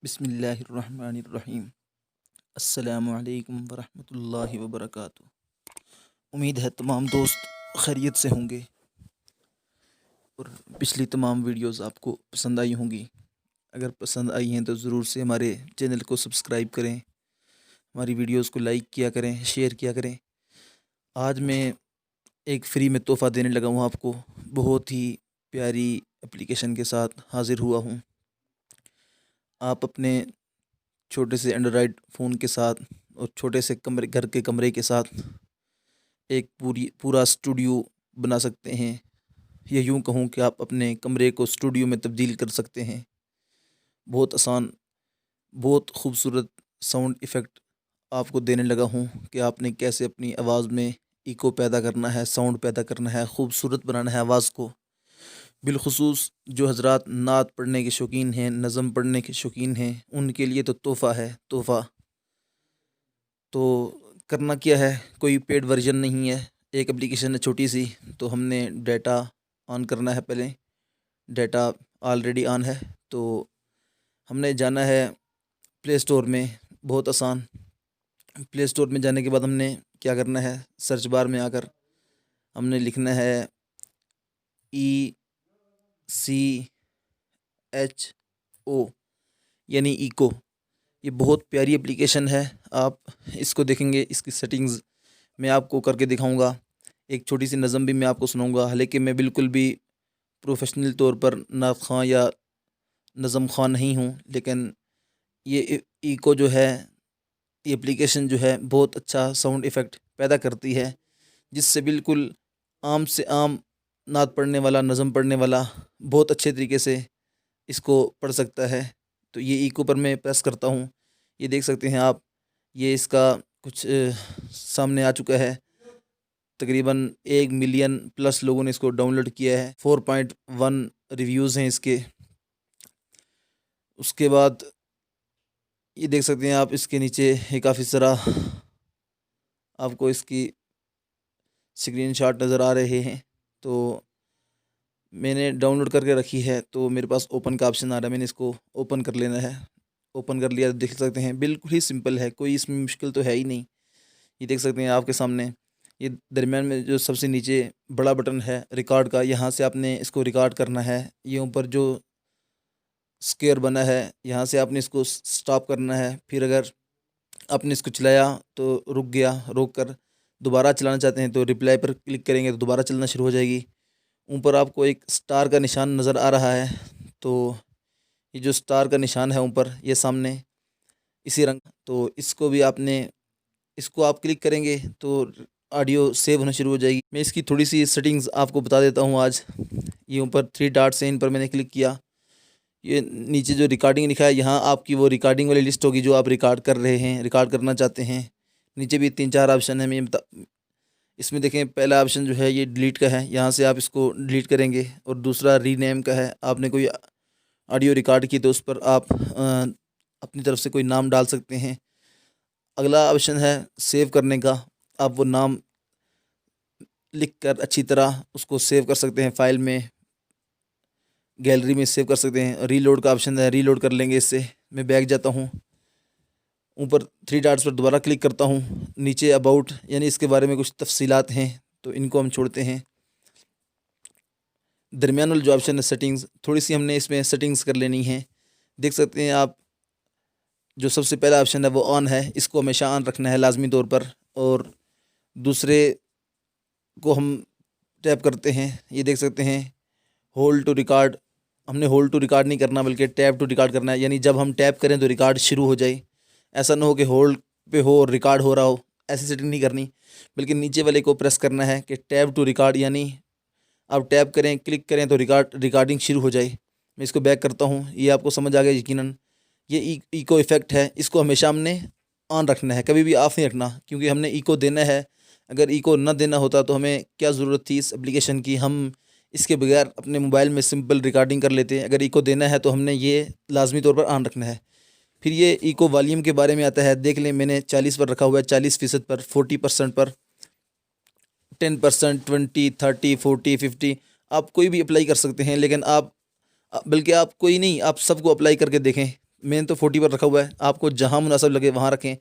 बिस्मिल्लाहिर्रहमानिर्रहीम। अस्सलामु अलैकुम वरहमतुल्लाहि वबरकातुहू। उम्मीद है तमाम दोस्त खैरियत से होंगे और पिछली तमाम वीडियोस आपको पसंद आई होंगी। अगर पसंद आई हैं तो ज़रूर से हमारे चैनल को सब्सक्राइब करें, हमारी वीडियोस को लाइक किया करें, शेयर किया करें। आज मैं एक फ्री में तोहफ़ा देने लगा हूँ आपको। बहुत ही प्यारी एप्लीकेशन के साथ हाज़िर हुआ हूँ। आप अपने छोटे से एंड्रॉयड फ़ोन के साथ और छोटे से घर के कमरे के साथ एक पूरा स्टूडियो बना सकते हैं, या यूँ कहूँ कि आप अपने कमरे को स्टूडियो में तब्दील कर सकते हैं। बहुत आसान, बहुत खूबसूरत साउंड इफ़ेक्ट आपको देने लगा हूँ कि आपने कैसे अपनी आवाज़ में इको पैदा करना है, साउंड पैदा करना है, खूबसूरत बनाना है आवाज़ को। बिलख़ुसूस जो हज़रात नात पढ़ने के शौकीन हैं, नज़म पढ़ने के शौकीन हैं, उनके लिए तो तोहफ़ा है, तोहफ़ा। तो करना क्या है, कोई पेड वर्जन नहीं है, एक एप्लीकेशन है छोटी सी। तो हमने डाटा ऑन करना है पहले। डाटा ऑलरेडी ऑन है, तो हमने जाना है प्ले स्टोर में। बहुत आसान। प्ले स्टोर में जाने के बाद हमने क्या करना है, सर्च बार में आकर हमने लिखना है ECHO यानी इको। ये बहुत प्यारी एप्लीकेशन है। आप इसको देखेंगे, इसकी सेटिंग्स मैं आपको करके दिखाऊंगा। एक छोटी सी नज़म भी मैं आपको सुनाऊंगा। हालांकि मैं बिल्कुल भी प्रोफेशनल तौर पर नात ख़ां या नज़म ख़ां नहीं हूँ, लेकिन ये इको जो है, ये एप्लीकेशन जो है बहुत अच्छा साउंड इफ़ेक्ट पैदा करती है, जिससे बिल्कुल आम से आम नात पढ़ने वाला, नज़म पढ़ने वाला बहुत अच्छे तरीके से इसको पढ़ सकता है। तो ये इको पर मैं प्रेस करता हूँ, ये देख सकते हैं आप। ये इसका कुछ सामने आ चुका है। तकरीबन 1 मिलियन प्लस लोगों ने इसको डाउनलोड किया है। 4.1 रिव्यूज़ हैं इसके। उसके बाद ये देख सकते हैं आप, इसके नीचे ये काफ़ी सारा आपको इसकी स्क्रीनशॉट नज़र आ रहे हैं। तो मैंने डाउनलोड करके रखी है, तो मेरे पास ओपन का ऑप्शन आ रहा है, मैंने इसको ओपन कर लेना है। ओपन कर लिया, देख सकते हैं बिल्कुल ही सिंपल है, कोई इसमें मुश्किल तो है ही नहीं। ये देख सकते हैं आपके सामने। ये दरमियान में जो सबसे नीचे बड़ा बटन है रिकॉर्ड का, यहाँ से आपने इसको रिकॉर्ड करना है। ये ऊपर जो स्क्वायर बना है, यहाँ से आपने इसको स्टॉप करना है। फिर अगर आपने इसको चलाया तो रुक गया, रोक कर दोबारा चलाना चाहते हैं तो रिप्लाई पर क्लिक करेंगे तो दोबारा चलना शुरू हो जाएगी। ऊपर आपको एक स्टार का निशान नज़र आ रहा है, तो ये जो स्टार का निशान है ऊपर, ये सामने इसी रंग, तो इसको भी आपने, इसको आप क्लिक करेंगे तो ऑडियो सेव होना शुरू हो जाएगी। मैं इसकी थोड़ी सी सेटिंग्स आपको बता देता हूँ आज। ये ऊपर 3 डॉट्स हैं, इन पर मैंने क्लिक किया। ये नीचे जो रिकॉर्डिंग लिखा है, यहाँ आपकी वो रिकॉर्डिंग वाली लिस्ट होगी जो आप रिकॉर्ड कर रहे हैं, रिकॉर्ड करना चाहते हैं। नीचे भी 3-4 ऑप्शन है। मैं इसमें देखें, पहला ऑप्शन जो है ये डिलीट का है, यहाँ से आप इसको डिलीट करेंगे। और दूसरा रीनेम का है, आपने कोई ऑडियो रिकॉर्ड की तो उस पर आप अपनी तरफ से कोई नाम डाल सकते हैं। अगला ऑप्शन है सेव करने का, आप वो नाम लिख कर अच्छी तरह उसको सेव कर सकते हैं, फ़ाइल में, गैलरी में सेव कर सकते हैं। रीलोड का ऑप्शन है, रीलोड कर लेंगे इससे। मैं बैक जाता हूँ, ऊपर 3 डॉट्स पर दोबारा क्लिक करता हूँ। नीचे अबाउट यानी इसके बारे में कुछ तफसीलात हैं, तो इनको हम छोड़ते हैं। दरमियान वाला जो ऑप्शन है सेटिंग्स, थोड़ी सी हमने इसमें सेटिंग्स कर लेनी है। देख सकते हैं आप, जो सबसे पहला ऑप्शन है वो ऑन है, इसको हमेशा ऑन रखना है लाजमी तौर पर। और दूसरे को हम टैप करते हैं, ये देख सकते हैं होल्ड टू रिकॉर्ड। हमने होल्ड टू रिकॉर्ड नहीं करना, बल्कि टैप टू रिकॉर्ड करना है, यानी जब हम टैप करें तो रिकॉर्ड शुरू हो जाए। ऐसा ना हो कि होल्ड पे हो और रिकॉर्ड हो रहा हो, ऐसी सेटिंग नहीं करनी। बल्कि नीचे वाले को प्रेस करना है कि टैप टू रिकॉर्ड, यानी आप टैप करें, क्लिक करें तो रिकॉर्डिंग शुरू हो जाए। मैं इसको बैक करता हूँ, ये आपको समझ आ गया यकीनन। ये इको इफ़ेक्ट है, इसको हमेशा हमने ऑन रखना है, कभी भी ऑफ नहीं रखना, क्योंकि हमने इको देना है। अगर इको ना देना होता तो हमें क्या ज़रूरत थी इस एप्लीकेशन की, हम इसके बगैर अपने मोबाइल में सिंपल रिकॉर्डिंग कर लेते हैं। अगर इको देना है तो हमने ये लाजमी तौर पर ऑन रखना है। फिर ये इको वॉल्यूम के बारे में आता है, देख लें मैंने 40 पर रखा हुआ है, 40% पर, 40% पर, 10%, 20, 30, 40, 50 आप कोई भी अप्लाई कर सकते हैं। लेकिन आप, बल्कि आप कोई नहीं, आप सबको अप्लाई करके देखें। मैंने तो 40 पर रखा हुआ है, आपको जहाँ मुनासिब लगे वहाँ रखें।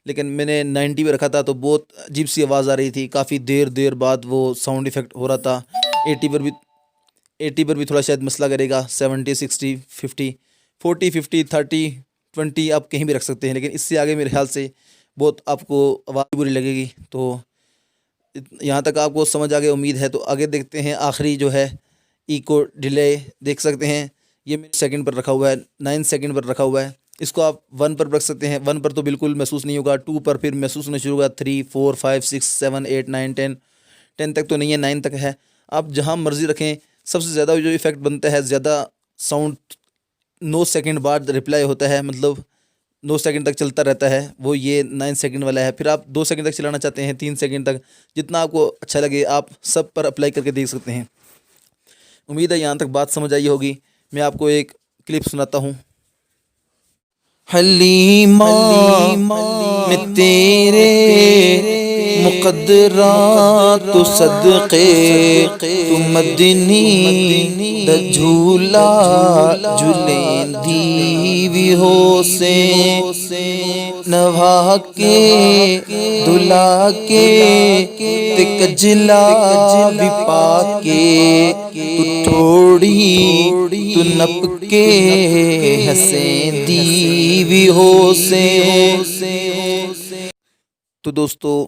लेकिन मैंने 90 पे रखा था तो बहुत अजीब सी आवाज़ आ रही थी, काफ़ी देर बाद वो साउंड इफ़ेक्ट हो रहा था। 80 पर भी थोड़ा शायद मसला करेगा। 70, 60, 50, 40, 50, 30, 20 आप कहीं भी रख सकते हैं, लेकिन इससे आगे मेरे ख्याल से बहुत आपको आवाज़ बुरी लगेगी। तो यहाँ तक आपको समझ आ गई उम्मीद है। तो आगे देखते हैं, आखिरी जो है इको डिले देख सकते हैं, ये मेरे सेकंड पर रखा हुआ है, 9 सेकंड पर रखा हुआ है। इसको आप 1 पर रख सकते हैं। 1 पर तो बिल्कुल महसूस नहीं होगा, 2 पर फिर महसूस होना शुरू होगा, 3, 4, 5, 6, 7, 8, 9, 10, 10 तक तो नहीं है, 9 तक है। आप जहाँ मर्ज़ी रखें। सबसे ज़्यादा जो इफ़ेक्ट बनता है, ज़्यादा साउंड 9 सेकंड बाद रिप्लाई होता है, मतलब 9 सेकंड तक चलता रहता है, वो ये 9 सेकंड वाला है। फिर आप 2 सेकंड तक चलाना चाहते हैं, 3 सेकंड तक, जितना आपको अच्छा लगे आप सब पर अप्लाई करके देख सकते हैं। उम्मीद है यहाँ तक बात समझ आई होगी। मैं आपको एक क्लिप सुनाता हूँ। हलीमा मैं तेरे मुकद्दरात सदक़े तू मदनी द झूला झूलेंदी भी हो से नवा के दुला के ते कजला भी पाके तू थोड़ी तू नप के हसेंदी भी हो से। तो दोस्तों,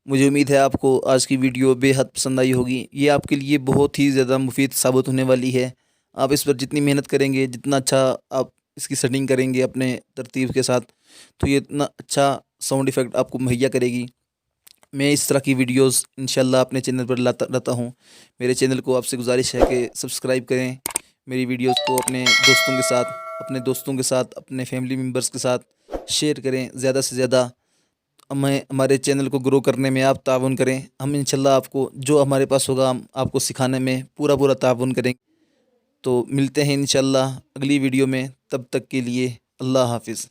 मुझे उम्मीद है आपको आज की वीडियो बेहद पसंद आई होगी। ये आपके लिए बहुत ही ज़्यादा मुफीद साबित होने वाली है। आप इस पर जितनी मेहनत करेंगे, जितना अच्छा आप इसकी सेटिंग करेंगे अपने तरतीब के साथ, तो ये इतना अच्छा साउंड इफ़ेक्ट आपको मुहैया करेगी। मैं इस तरह की वीडियोस इंशाल्लाह अपने चैनल पर लाता रहता हूँ। मेरे चैनल को आपसे गुजारिश है कि सब्सक्राइब करें, मेरी वीडियोस को अपने दोस्तों के साथ, अपने फैमिली मेम्बर्स के साथ शेयर करें। ज़्यादा से ज़्यादा हमें हमारे चैनल को ग्रो करने में आप ताउन करें। हम इंशाल्लाह आपको जो हमारे पास होगा हम आपको सिखाने में पूरा ताउन करेंगे। तो मिलते हैं इंशाल्लाह अगली वीडियो में, तब तक के लिए अल्लाह हाफिज़।